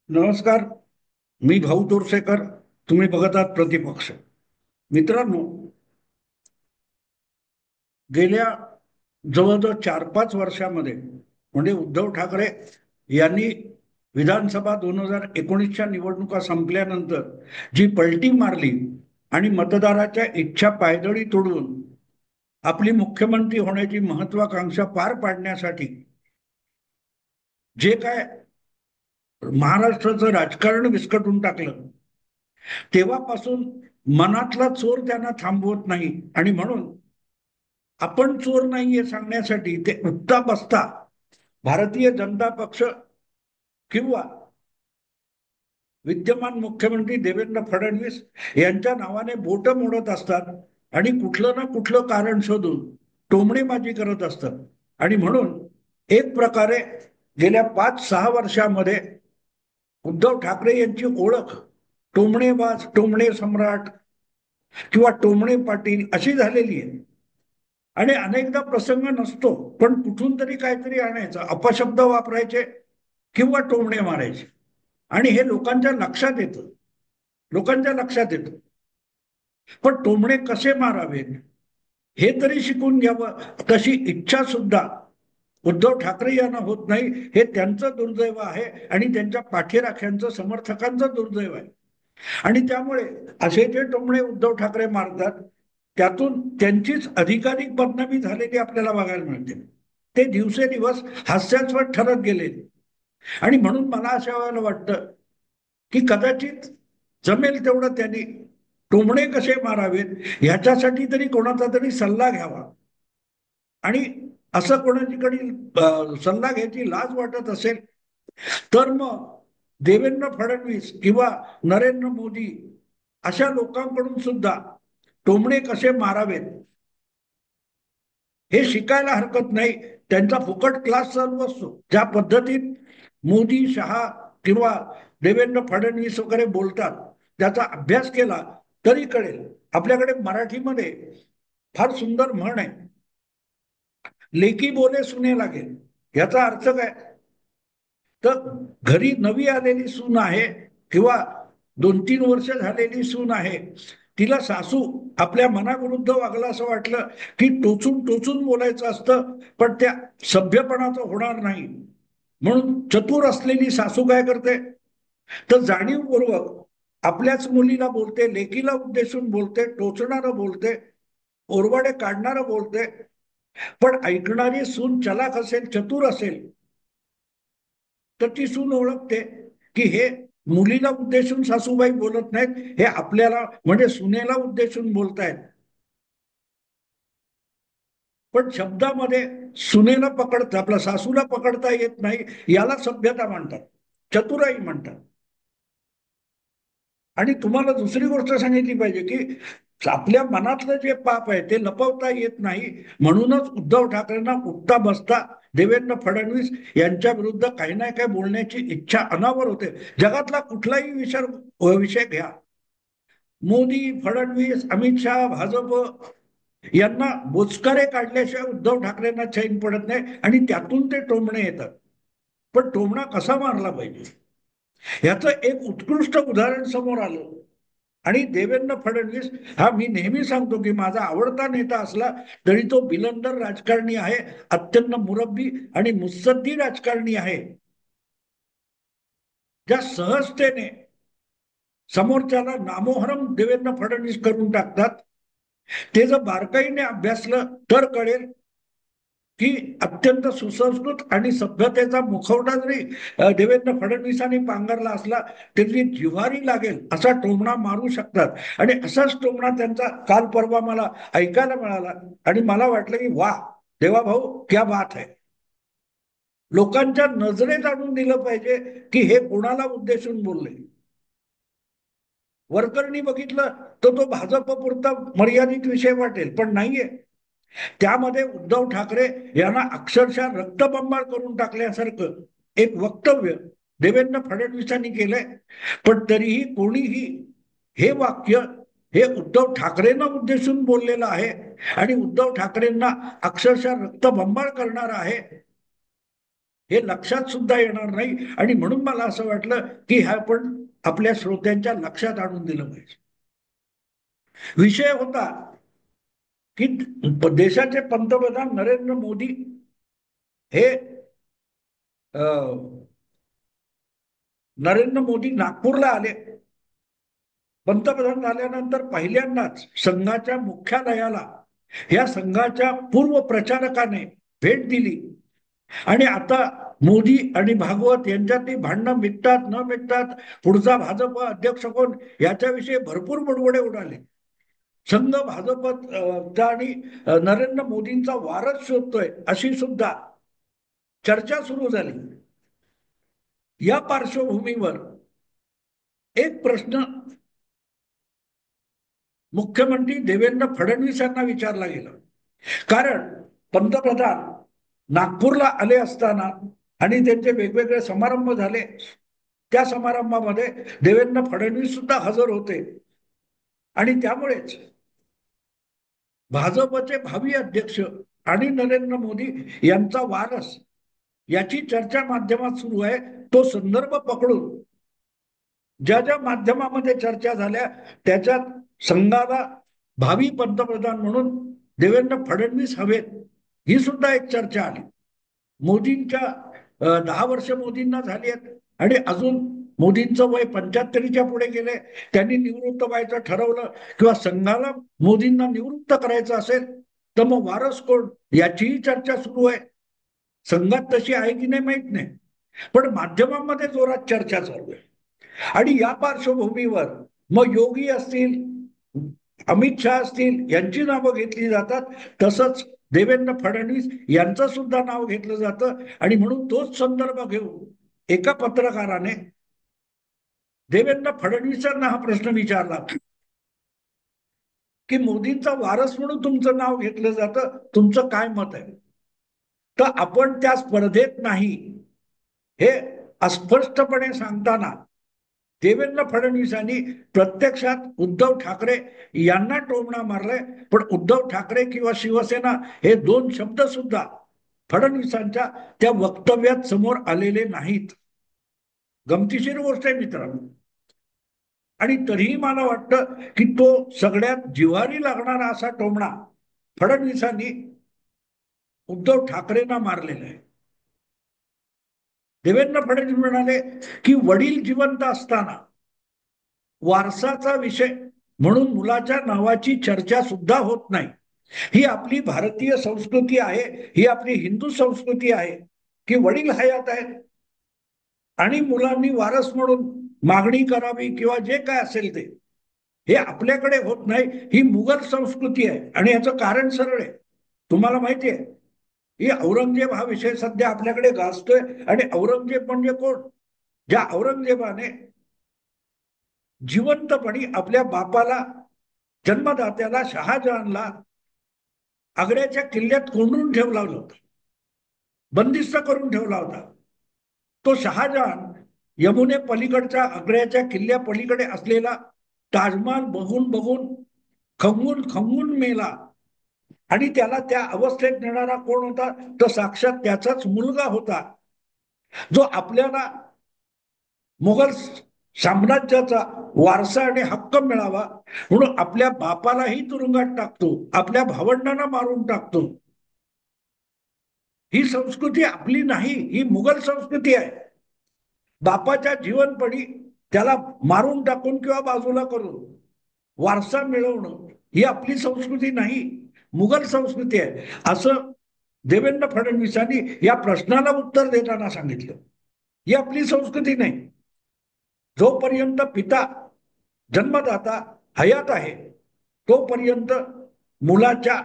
नमस्कार. मी भाऊ तोरसेकर. तुम्ही बघत आहात प्रतिपक्ष. मित्रांनो, गेल्या जवळजवळ 4-5 वर्षामध्ये म्हणजे उद्धव ठाकरे यांनी विधानसभा 2019च्या निवडणुका संपल्यानंतर जी पलटी मारली आणि मतदाराच्या इच्छा पायदळी तोडून आपली मुख्यमंत्री होण्याची महत्वाकांक्षा पार पाडण्यासाठी जे काय महाराष्ट्राचं राजकारण विस्कटून टाकलं, तेव्हापासून मनातला चोर त्यांना थांबवत नाही. आणि म्हणून आपण चोर नाहीये सांगण्यासाठी ते उठता बसता भारतीय जनता पक्ष किंवा विद्यमान मुख्यमंत्री देवेंद्र फडणवीस यांच्या नावाने बोट मोडत असतात आणि कुठलं ना कुठलं कारण शोधून टोमणेबाजी करत असतात. आणि म्हणून एक प्रकारे गेल्या 5-6 वर्षामध्ये उद्धव ठाकरे यांची ओळख टोमणेबाज, टोमणे सम्राट किंवा टोमणे पाटील अशी झालेली आहे. आणि अनेकदा प्रसंग नसतो, पण कुठून तरी काहीतरी आणायचं, अपशब्द वापरायचे किंवा टोमणे मारायचे. आणि हे लोकांच्या लक्षात येतं, लोकांच्या लक्षात येतं. पण टोमणे कसे मारावेत हे तरी शिकून घ्यावं, तशी इच्छा सुद्धा उद्धव ठाकरे यांना होत नाही. हे त्यांचं दुर्दैव आहे आणि त्यांच्या पाठीराख्यांचं, समर्थकांचं दुर्दैव आहे. आणि त्यामुळे असे जे टोमणे उद्धव ठाकरे मारतात, त्यातून त्यांचीच अधिकाधिक बदनामी झालेली आपल्याला बघायला मिळते. ते दिवसेदिवस हास्यास्पद ठरत गेले. आणि म्हणून मला अशा वेळेला वाटतं की कदाचित जमेल तेवढं त्यांनी टोमणे कसे मारावेत ह्याच्यासाठी तरी कोणाचा तरी सल्ला घ्यावा. आणि असं कोणाच्याकडे सल्ला घ्यायची लाज वाटत असेल तर मग देवेंद्र फडणवीस किंवा नरेंद्र मोदी अशा लोकांकडून सुद्धा टोमणे कसे मारावेत हे शिकायला हरकत नाही. त्यांचा फुकट क्लास चालू असतो. ज्या पद्धतीत मोदी, शहा किंवा देवेंद्र फडणवीस वगैरे बोलतात, त्याचा अभ्यास केला तरी कळेल. आपल्याकडे मराठीमध्ये फार सुंदर म्हण आहे, लेकी बोले सुने लागेल. याचा अर्थ काय? तर घरी नवी आलेली सून आहे किंवा 2-3 वर्ष झालेली सून आहे, तिला सासू आपल्या मनाविरुद्ध वागला असं वाटलं की टोचून टोचून बोलायचं असतं, पण त्या सभ्यपणाचं होणार नाही. म्हणून चतुर असलेली सासू काय करते, तर जाणीवपूर्वक आपल्याच मुलीला बोलते, लेकीला उद्देशून बोलते, टोचणारं बोलते, ओरवाडे काढणारं बोलते. पण ऐकणारी सून चलाख असेल, चतुर असेल, तर ती सून ओळखते की हे मुलीला उद्देशून सासूबाई बोलत नाहीत, हे आपल्याला म्हणजे सुनेला उद्देशून बोलतायत. पण शब्दामध्ये सुनेला पकडता, आपल्या सासूला पकडता येत नाही, याला सभ्यता म्हणतात, चतुराई म्हणतात. आणि तुम्हाला दुसरी गोष्ट सांगितली पाहिजे की आपल्या मनातलं जे पाप आहे ते लपवता येत नाही. म्हणूनच उद्धव ठाकरेंना उठता बसता देवेंद्र फडणवीस यांच्या विरुद्ध काही ना काही बोलण्याची इच्छा अनावर होते. जगातला कुठलाही विषय घ्या, मोदी, फडणवीस, अमित शहा, भाजप यांना बोचकारे काढल्याशिवाय उद्धव ठाकरेंना चैन पडत नाही आणि त्यातून ते टोमणे येतात. पण टोमणा कसा मारला पाहिजे याचं एक उत्कृष्ट उदाहरण समोर आलं. आणि देवेंद्र फडणवीस हा, मी नेहमी सांगतो की माझा आवडता नेता असला तरी तो बिलंदर राजकारणी आहे, अत्यंत मुरब्बी आणि मुत्सद्दी राजकारणी आहे. ज्या सहजतेने समोरच्याला नामोहरम देवेंद्र फडणवीस करून टाकतात, ते जर बारकाईने अभ्यासलं तर कळेल की अत्यंत सुसंस्कृत आणि सभ्यतेचा मुखवटा जरी देवेंद्र फडणवीसांनी पांघरला असला तरी जिव्हारी लागेल असा टोमणा मारू शकतात. आणि असाच टोमणा त्यांचा काल परवा मला ऐकायला मिळाला आणि मला वाटलं की वा, देवा भाऊ क्या बात है. लोकांच्या नजरेत आणून दिलं पाहिजे की हे कोणाला उद्देशून बोलले. वरकरणी बघितलं तर तो भाजप पुरता मर्यादित विषय वाटेल, पण नाहीये. त्यामध्ये उद्धव ठाकरे यांना अक्षरशः रक्तबंबाळ करून टाकल्यासारखं एक वक्तव्य देवेंद्र फडणवीसांनी केलंय. पण तरीही कोणीही हे वाक्य हे उद्धव ठाकरेंना उद्देशून बोललेलं आहे आणि उद्धव ठाकरेंना अक्षरशः रक्तबंबाळ करणार आहे. हे लक्षात सुद्धा येणार नाही. आणि म्हणून मला असं वाटलं की हे आपण आपल्या श्रोत्यांच्या लक्षात आणून दिलं पाहिजे. विषय होता की देशाचे पंतप्रधान नरेंद्र मोदी हे नरेंद्र मोदी नागपूरला आले. पंतप्रधान झाल्यानंतर पहिल्यांदाच संघाच्या मुख्यालयाला या संघाच्या पूर्व प्रचारकाने भेट दिली. आणि आता मोदी आणि भागवत यांच्यातली भांडणं मिटतात न मिटतात, पुढचा भाजप अध्यक्ष कोण याच्याविषयी भरपूर बडबडे उडाले. संघ भाजप आणि नरेंद्र मोदींचा वारस शोधतोय अशी सुद्धा चर्चा सुरू झाली. या पार्श्वभूमीवर एक प्रश्न मुख्यमंत्री देवेंद्र फडणवीस यांना विचारला गेला. कारण पंतप्रधान नागपूरला आले असताना आणि त्यांचे वेगवेगळे समारंभ झाले, त्या समारंभामध्ये देवेंद्र फडणवीस सुद्धा हजर होते. आणि त्यामुळेच भाजपचे भावी अध्यक्ष आणि नरेंद्र मोदी यांचा वारस याची चर्चा माध्यमात सुरू आहे. तो संदर्भ पकडून ज्या ज्या माध्यमामध्ये चर्चा झाल्या त्याच्यात संघाला भावी पंतप्रधान म्हणून देवेंद्र फडणवीस हवेत ही सुद्धा एक चर्चा आली. मोदींच्या 10 वर्ष मोदींना झाली आहेत आणि अजून मोदींचं वय 75च्या पुढे गेले. त्यांनी निवृत्त व्हायचं ठरवलं किंवा संघाला मोदींना निवृत्त करायचं असेल तर मग वारस कोण याचीही चर्चा सुरू आहे. संघात तशी आहे की नाही माहित नाही, पण माध्यमांमध्ये जोरात चर्चा चालू आहे. आणि या पार्श्वभूमीवर मग योगी असतील, अमित शहा असतील यांची नावं घेतली जातात. तसंच देवेंद्र फडणवीस यांचं सुद्धा नाव घेतलं जातं. आणि म्हणून तोच संदर्भ घेऊन एका पत्रकाराने देवेंद्र फडणवीसांना हा प्रश्न विचारला की मोदींचा वारस म्हणून तुमचं नाव घेतलं जातं, तुमचं काय मत आहे? तर आपण त्या स्पर्धेत नाही हे अस्पष्टपणे सांगताना देवेंद्र फडणवीसांनी प्रत्यक्षात उद्धव ठाकरे यांना टोमणा मारलाय. पण उद्धव ठाकरे किंवा शिवसेना हे दोन शब्द सुद्धा फडणवीसांच्या त्या वक्तव्यात समोर आलेले नाहीत. गमतीशीर गोष्ट आहे मित्रांनो. आणि तरीही मला वाटतं की तो सगळ्यात जिव्हारी लागणारा असा टोमणा फडणवीसांनी उद्धव ठाकरेंना मारलेला आहे. देवेंद्र फडणवीस म्हणाले की वडील जिवंत असताना वारसाचा विषय म्हणून मुलाच्या नावाची चर्चा सुद्धा होत नाही. ही आपली भारतीय संस्कृती आहे, ही आपली हिंदू संस्कृती आहे की वडील हयात आहेत आणि मुलांनी वारस म्हणून मागणी करावी किंवा जे काय असेल ते, हे आपल्याकडे होत नाही. ही मुघल संस्कृती आहे. आणि याचं कारण सरळ आहे, तुम्हाला माहिती आहे ही औरंगजेब हा विषय सध्या आपल्याकडे गाजतोय. आणि औरंगजेब म्हणजे कोण? ज्या औरंगजेबाने जिवंतपणी आपल्या बापाला, जन्मदात्याला शहाजहानला आग्र्याच्या किल्ल्यात कोंडून ठेवला होता, बंदिस्त करून ठेवला होता. तो शहाजहान यमुने पलीकडच्या आग्र्याच्या किल्ल्या पलीकडे असलेला ताजमहाल बघून बघून खंगून खंगून मेला. आणि त्याला त्या अवस्थेत नेणारा कोण होता? तर साक्षात त्याचाच मुलगा होता, जो आपल्याला मुघल साम्राज्याचा वारसा आणि हक्क मिळावा म्हणून आपल्या बापालाही तुरुंगात टाकतो, आपल्या भावंडांना मारून टाकतो. ही संस्कृती आपली नाही, ही मुघल संस्कृती आहे. बापाच्या जीवनपणी त्याला मारून टाकून किंवा बाजूला करून वारसा मिळवणं ही आपली संस्कृती नाही, मुघल संस्कृती आहे. असं देवेंद्र फडणवीसांनी या प्रश्नाला उत्तर देताना सांगितलं. ही आपली संस्कृती नाही. जोपर्यंत पिता, जन्मदाता हयात आहे तोपर्यंत मुलाच्या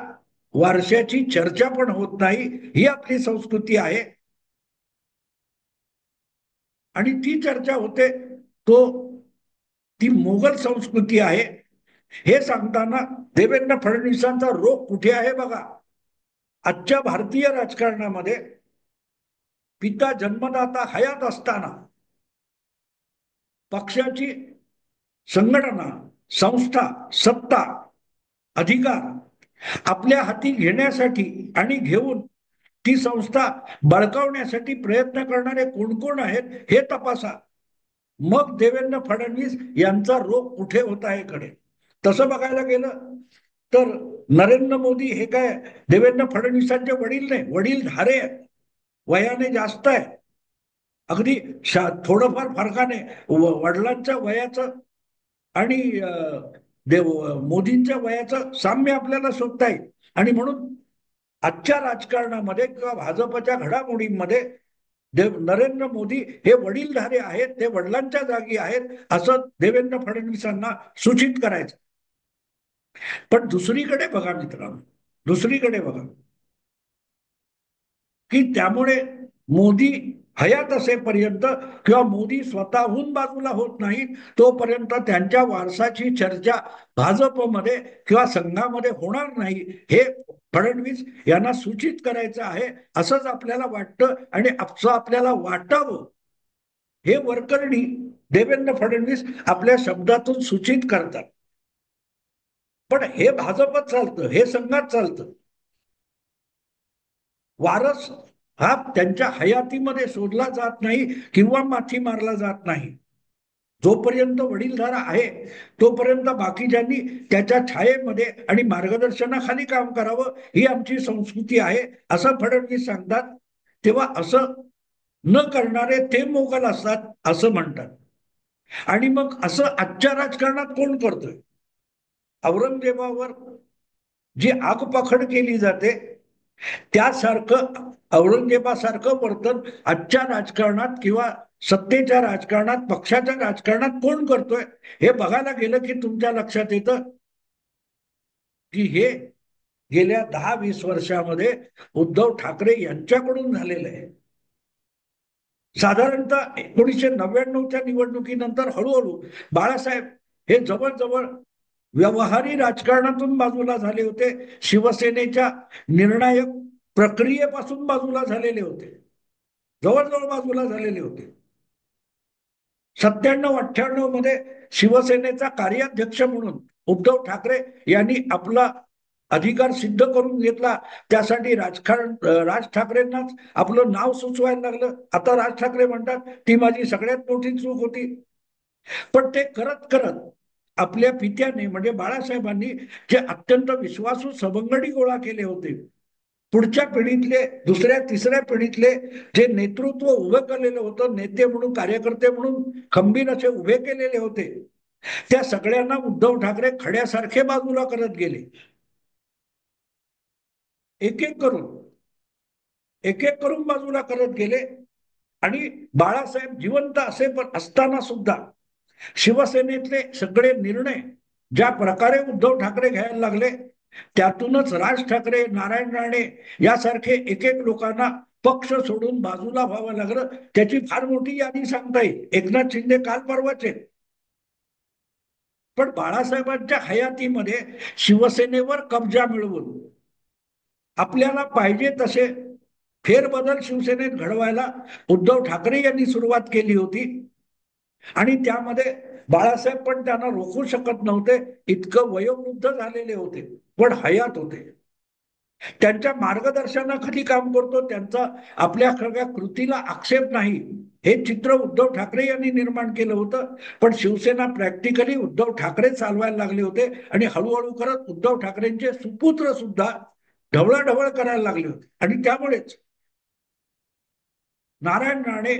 वारशाची चर्चा पण होत नाही. ही आपली संस्कृती आहे. आणि ती चर्चा होते ती मुघल संस्कृती आहे. हे सांगताना देवेंद्र फडणवीसांचा रोग कुठे आहे बघा. आजच्या भारतीय राजकारणामध्ये पिता, जन्मदाता हयात असताना पक्षाची संघटना, संस्था, सत्ता, अधिकार आपल्या हाती घेण्यासाठी आणि घेऊन ती संस्था बळकावण्यासाठी प्रयत्न करणारे कोण कोण आहेत हे तपासा. मग देवेंद्र फडणवीस यांचा रोग कुठे होत आहे कडे. तसं बघायला गेलं तर नरेंद्र मोदी हे काय देवेंद्र फडणवीसांचे वडील नाही, वडील धारे आहेत, वयाने जास्त आहे. अगदी थोडंफार फरकाने वडिलांच्या वयाचं आणि देव मोदींच्या वयाचं साम्य आपल्याला शोधता येईल. आणि म्हणून आजच्या राजकारणामध्ये किंवा भाजपच्या घडामोडींमध्ये नरेंद्र मोदी हे वडीलधारे आहेत, ते वडिलांच्या जागी आहेत असं देवेंद्र फडणवीसांना सूचित करायचं. पण दुसरीकडे बघा मित्रांनो, दुसरीकडे बघा की त्यामुळे मोदी हयात असेपर्यंत किंवा मोदी स्वतःहून बाजूला होत नाही तोपर्यंत त्यांच्या वारसाची चर्चा भाजपमध्ये किंवा संघामध्ये होणार नाही हे फडणवीस यांना सूचित करायचं आहे असंच आपल्याला वाटतं. आणि असं आपल्याला वाटावं हे वरकरणी देवेंद्र फडणवीस आपल्या शब्दातून सूचित करतात. पण हे भाजपत चालतं, हे संघात चालतं. वारस हा त्यांच्या हयातीमध्ये शोधला जात नाही किंवा माथी मारला जात नाही. जोपर्यंत वडीलधारा आहे तोपर्यंत बाकीच्यांनी त्याच्या छायेमध्ये आणि मार्गदर्शनाखाली काम करावं ही आमची संस्कृती आहे असं फडणवीस सांगतात. तेव्हा असं न करणारे ते मोगल असतात असं म्हणतात. आणि मग असं आजच्या राजकारणात कोण करतोय. औरंगजेबावर जी आगपाखड केली जाते त्यासारखं औरंगजेबासारखं वर्तन आजच्या राजकारणात किंवा सत्तेच्या राजकारणात पक्षाच्या राजकारणात कोण करतोय हे बघायला गेलं की तुमच्या लक्षात येतं की हे गेल्या 10-20 वर्षामध्ये उद्धव ठाकरे यांच्याकडून झालेलं आहे. साधारणतः 1999च्या निवडणुकीनंतर हळूहळू बाळासाहेब हे जवळजवळ व्यवहारी राजकारणातून बाजूला झाले होते, शिवसेनेच्या निर्णायक प्रक्रियेपासून बाजूला झालेले होते, जवळजवळ बाजूला झालेले होते. 97-98 मध्ये शिवसेनेचा कार्याध्यक्ष म्हणून उद्धव ठाकरे यांनी आपला अधिकार सिद्ध करून घेतला. त्यासाठी राज ठाकरेंनाच आपलं नाव सुचवायला लागलं. आता राज ठाकरे म्हणतात ती माझी सगळ्यात मोठी चूक होती. पण ते करत करत आपल्या पित्याने म्हणजे बाळासाहेबांनी जे अत्यंत विश्वासू सवंगडी गोळा केले होते, पुढच्या पिढीतले दुसऱ्या तिसऱ्या पिढीतले जे नेतृत्व उभं केलेलं होतं, नेते म्हणून कार्यकर्ते म्हणून खंबीर असे उभे केलेले होते, त्या सगळ्यांना उद्धव ठाकरे खड्यासारखे बाजूला करत गेले. एक एक करून एक एक करून बाजूला करत गेले. आणि बाळासाहेब जिवंत असताना सुद्धा शिवसेनेतले सगळे निर्णय ज्या प्रकारे उद्धव ठाकरे घ्यायला लागले त्यातूनच राज ठाकरे, नारायण राणे यासारखे एक एक लोकांना पक्ष सोडून बाजूला व्हावं लागलं. त्याची फार मोठी यादी सांगता येईल, एकनाथ शिंदे काल परवाचे. पण बाळासाहेबांच्या हयातीमध्ये शिवसेनेवर कब्जा मिळवून आपल्याला पाहिजे तसे फेरबदल शिवसेनेत घडवायला उद्धव ठाकरे यांनी सुरुवात केली होती. आणि त्यामध्ये बाळासाहेब पण त्यांना रोखू शकत नव्हते, इतकं वयोवृद्ध झालेले होते पण हयात होते. त्यांच्या मार्गदर्शनाखाली काम करतो, त्यांचा आपल्या सगळ्या कृतीला आक्षेप नाही हे चित्र उद्धव ठाकरे यांनी निर्माण केलं होतं. पण शिवसेना प्रॅक्टिकली उद्धव ठाकरे चालवायला लागले होते आणि हळूहळू करत उद्धव ठाकरेंचे सुपुत्र सुद्धा ढवळाढवळ करायला लागले होते. आणि त्यामुळेच नारायण राणे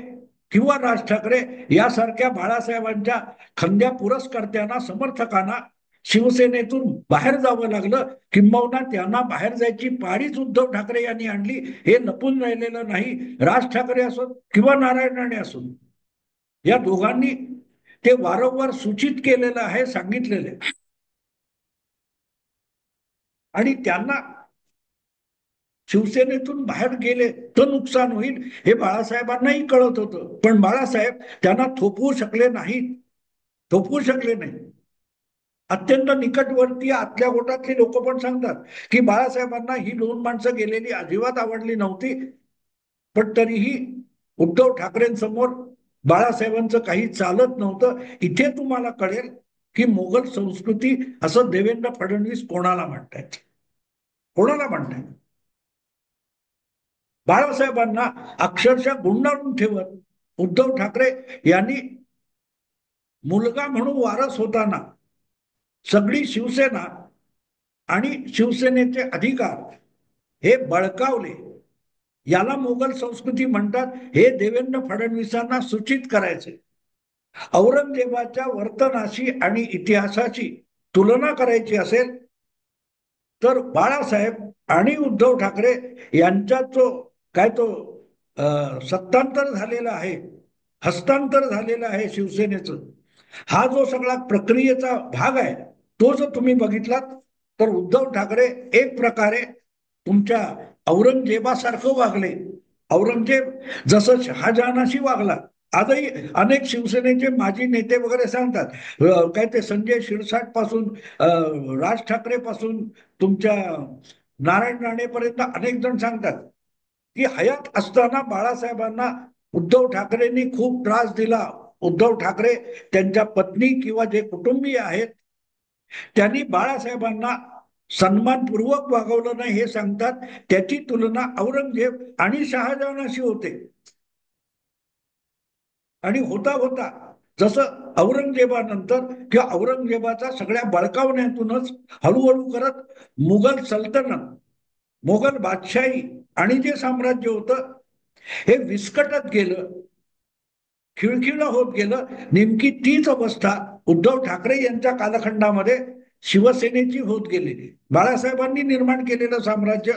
किंवा राज ठाकरे यासारख्या बाळासाहेबांच्या खंद्या पुरस्कर्त्यांना, समर्थकांना शिवसेनेतून बाहेर जावं लागलं. किंबहुना त्यांना बाहेर जायची पाळीच उद्धव ठाकरे यांनी आणली हे लपून राहिलेलं नाही. राज ठाकरे असोत किंवा नारायण राणे असोत, या दोघांनी ते वारंवार सूचित केलेलं आहे, सांगितलेलं आहे. आणि त्यांना शिवसेनेतून बाहेर गेले तर नुकसान होईल हे बाळासाहेबांनाही कळत होतं. पण बाळासाहेब त्यांना थोपवू शकले नाहीत, थोपवू शकले नाही. अत्यंत निकटवर्ती आतल्या गोटातली लोक पण सांगतात की बाळासाहेबांना ही दोन माणसं गेलेली अजिबात आवडली नव्हती. पण तरीही उद्धव ठाकरेंसमोर बाळासाहेबांचं काही चालत नव्हतं. इथे तुम्हाला कळेल की मोगल संस्कृती असं देवेंद्र फडणवीस कोणाला म्हणतायत, कोणाला म्हणतायत. बाळासाहेबांना अक्षरशः गुंडाळून ठेवत उद्धव ठाकरे यांनी मुलगा म्हणून वारस होताना सगळी शिवसेना आणि शिवसेनेचे अधिकार हे बळकावले. याला मोगल संस्कृती म्हणतात. हे देवेंद्र फडणवीसांना सूचित करायचे. औरंगजेबाच्या वर्तनाशी आणि इतिहासाची तुलना करायची असेल तर बाळासाहेब आणि उद्धव ठाकरे यांच्यात जो काय तो सत्तांतर झालेला आहे, हस्तांतर झालेलं आहे शिवसेनेचं, हा जो सगळा प्रक्रियेचा भाग आहे, तो जर तुम्ही बघितलात तर उद्धव ठाकरे एक प्रकारे तुमच्या औरंगजेबासारखं वागले. औरंगजेब जसं शहाजहानाशी वागला. आजही अनेक शिवसेनेचे माजी नेते वगैरे सांगतात, काय ते संजय शिरसाट पासून राज ठाकरे पासून तुमच्या नारायण राणेपर्यंत अनेक जण सांगतात की हयात असताना बाळासाहेबांना उद्धव ठाकरेंनी खूप त्रास दिला. उद्धव ठाकरे त्यांच्या पत्नी किंवा जे कुटुंबीय आहेत त्यांनी बाळासाहेबांना सन्मानपूर्वक वागवलं नाही हे सांगतात. त्याची तुलना औरंगजेब आणि शहाजहानाशी होते. आणि होता होता जसं औरंगजेबानंतर किंवा औरंगजेबाचा सगळ्या बळकावण्यातूनच हळूहळू करत मुघल सल्तनत, मोगल बादशाही आणि जे साम्राज्य होतं हे विस्कटत गेलं, खिळखिळं होत गेलं. नेमकी तीच अवस्था उद्धव ठाकरे यांच्या कालखंडामध्ये शिवसेनेची होत गेलेली. बाळासाहेबांनी निर्माण केलेलं साम्राज्य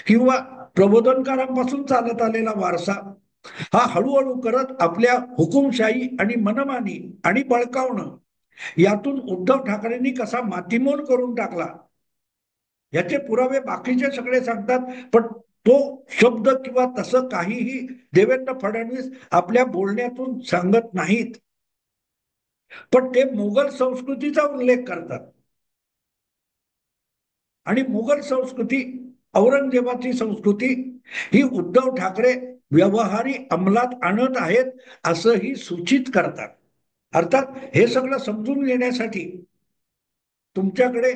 किंवा प्रबोधनकारांपासून चालत आलेला वारसा हा हळूहळू करत आपल्या हुकुमशाही आणि मनमानी आणि बळकावणं यातून उद्धव ठाकरेंनी कसा मातीमोल करून टाकला याचे पुरावे बाकीचे सगळे सांगतात. पण तो शब्द किंवा तसं काहीही देवेंद्र फडणवीस आपल्या बोलण्यातून सांगत नाहीत. पण ते मोगल संस्कृतीचा उल्लेख करतात. आणि मोगल संस्कृती, औरंगजेबाची संस्कृती ही उद्धव ठाकरे व्यवहारी अंमलात आणत आहेत असंही सूचित करतात. अर्थात हे सगळं समजून घेण्यासाठी तुमच्याकडे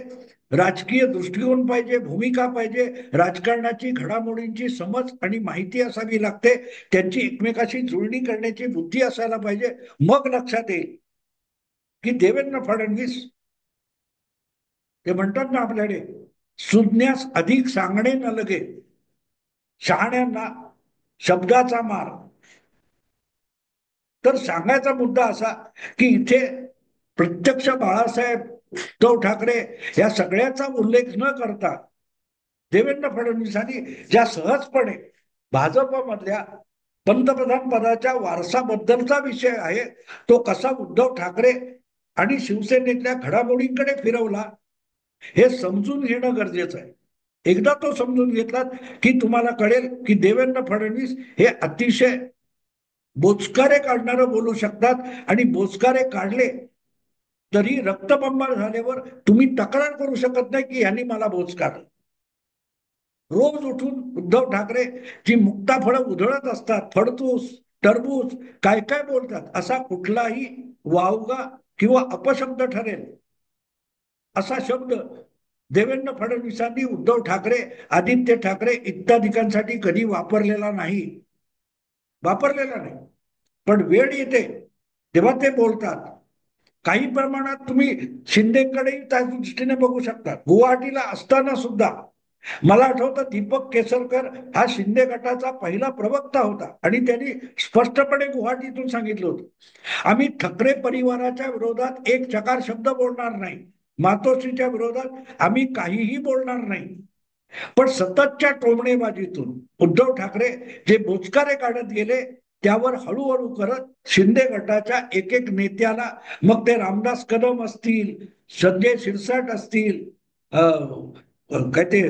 राजकीय दृष्टिकोन पाहिजे, भूमिका पाहिजे, राजकारणाची घडामोडींची समज आणि माहिती असावी लागते, त्यांची एकमेकाशी जुळणी करण्याची बुद्धी असायला पाहिजे. मग लक्षात येईल की देवेंद्र फडणवीस ते म्हणतात ना आपल्याकडे, सुज्ञास अधिक सांगणे न लगे, शहाण्यांना शब्दाचा मार. तर सांगायचा मुद्दा असा की इथे प्रत्यक्ष बाळासाहेब, उद्धव ठाकरे या सगळ्याचा उल्लेख न करता देवेंद्र फडणवीसांनी ज्या सहजपणे भाजपमधल्या पंतप्रधान पदाच्या वारसाबद्दलचा विषय आहे तो कसा उद्धव ठाकरे आणि शिवसेनेतल्या घडामोडींकडे फिरवला हे समजून घेणं गरजेचं आहे. एकदा तो समजून घेतलात की तुम्हाला कळेल की देवेंद्र फडणवीस हे अतिशय बोचकारे काढणारं बोलू शकतात. आणि बोचकारे काढले तरी रक्तबंबाळ झाल्यावर तुम्ही तक्रार करू शकत नाही की यांनी मला बोचकारलं. रोज उठून उद्धव ठाकरे जी मुक्ताफळं उधळत असतात, फडतूस, टरबूज, काय काय बोलतात, असा कुठलाही वावगा किंवा अपशब्द ठरेल असा शब्द देवेंद्र फडणवीसांनी उद्धव ठाकरे, आदित्य ठाकरे इत्यादिकांसाठी कधी वापरलेला नाही. पण वेळ येते तेव्हा ते बोलतात. काही प्रमाणात तुम्ही शिंदेकडेही त्या दृष्टीने बघू शकता. गुवाहाटीला असताना सुद्धा मला आठवतं दीपक केसरकर हा शिंदे गटाचा पहिला प्रवक्ता होता आणि त्यांनी स्पष्टपणे गुवाहाटीतून सांगितलं होतं, आम्ही ठाकरे परिवाराच्या विरोधात एक चकार शब्द बोलणार नाही, मातोश्रीच्या विरोधात आम्ही काहीही बोलणार नाही. पण सततच्या टोमणेबाजीतून उद्धव ठाकरे जे बोचकारे काढत गेले त्यावर हळूहळू करत शिंदे गटाच्या एक एक नेत्याला, मग ते रामदास कदम असतील, संजय शिरसाट असतील, काय ते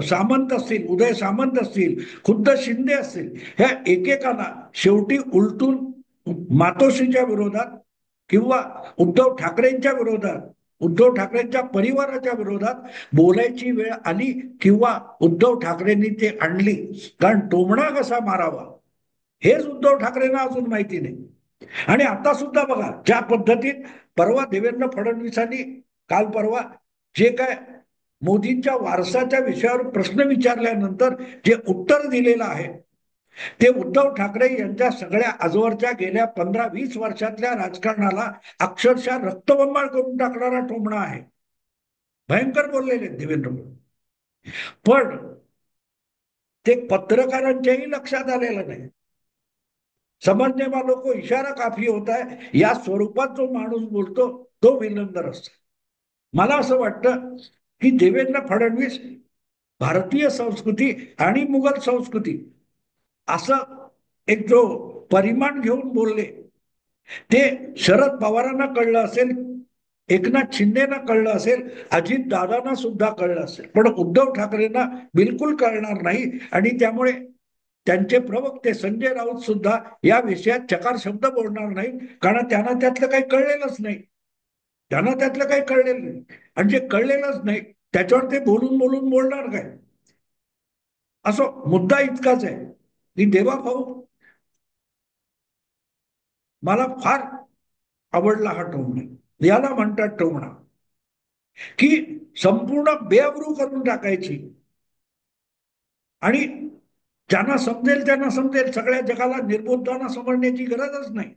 सामंत असतील, उदय सामंत असतील, खुद्द शिंदे असतील, ह्या एकेकाला शेवटी उलटून मातोश्रीच्या विरोधात किंवा उद्धव ठाकरेंच्या विरोधात, उद्धव ठाकरेंच्या परिवाराच्या विरोधात बोलायची वेळ आली किंवा उद्धव ठाकरेंनी ते आणली. कारण टोमणा कसा मारावा हेच उद्धव ठाकरेंना अजून माहिती नाही. आणि आता सुद्धा बघा ज्या पद्धतीत परवा देवेंद्र फडणवीसांनी, काल परवा जे काय मोदींच्या वारसाच्या विषयावर प्रश्न विचारल्यानंतर जे उत्तर दिलेलं आहे ते उद्धव ठाकरे यांच्या सगळ्या आजवरच्या गेल्या 15-20 वर्षातल्या राजकारणाला अक्षरशः रक्तबंबाळ करून टाकणारा टोमणा आहे. भयंकर बोललेले देवेंद्र पण ते पत्रकारांच्याही लक्षात आलेलं नाही. समझने वालों को इशारा काफी होता है या स्वरूपात जो माणूस बोलतो तो विलंदर असतो. मला असं वाटतं की देवेंद्र फडणवीस भारतीय संस्कृती आणि मुघल संस्कृती असं एक जो परिमाण घेऊन बोलले ते शरद पवारांना कळलं असेल, एकनाथ शिंदेना कळलं असेल, अजित दादांना सुद्धा कळलं असेल, पण उद्धव ठाकरेंना बिलकुल कळणार नाही. आणि त्यामुळे त्यांचे प्रवक्ते संजय राऊत सुद्धा या विषयात चकार शब्द बोलणार नाही, कारण त्यांना त्यातलं काही कळलेलंच नाही. त्यांना त्यातलं काही कळलेलं नाही आणि जे कळलेलंच नाही त्याच्यावर ते बोलून बोलून बोलणार काय. असो, मुद्दा इतकाच आहे की देवा भाऊ मला फार आवडला हा टोमणा. याला म्हणतात टोमणा की संपूर्ण बेअब्रू करून टाकायची आणि ज्यांना समजेल त्यांना समजेल, सगळ्या जगाला निर्बोधांना समजण्याची गरजच नाही.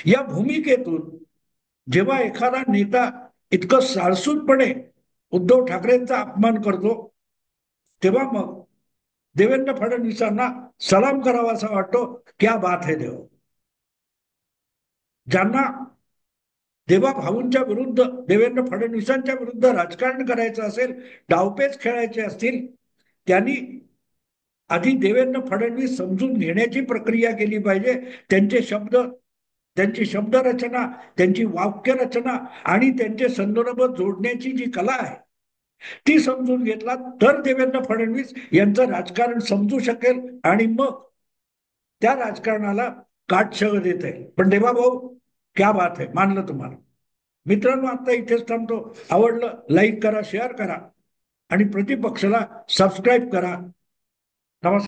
या भूमिकेतून जेव्हा एखादा नेता इतकं साळसूदपणे उद्धव ठाकरेंचा अपमान करतो तेव्हा मग देवेंद्र फडणवीसांना सलाम करावासा वाटतो. क्या बात है देव. ज्यांना देवा भाऊंच्या विरुद्ध, देवेंद्र फडणवीसांच्या विरुद्ध राजकारण करायचं असेल, डावपेच खेळायचे असतील, त्यांनी आधी देवेंद्र फडणवीस समजून घेण्याची प्रक्रिया केली पाहिजे. त्यांचे शब्द, त्यांची शब्दरचना, त्यांची वाक्यरचना आणि त्यांचे संदर्भ जोडण्याची जी कला आहे ती समजून घेतला तर देवेंद्र फडणवीस यांचं राजकारण समजू शकेल आणि मग त्या राजकारणाला काटछळ देत आहे. पण देवा भाऊ क्या बात आहे, मानलं तुम्हाला. मित्रांनो, आता इथेच थांबतो. आवडलं लाईक करा, शेअर करा आणि प्रतिपक्षाला सबस्क्राईब करा.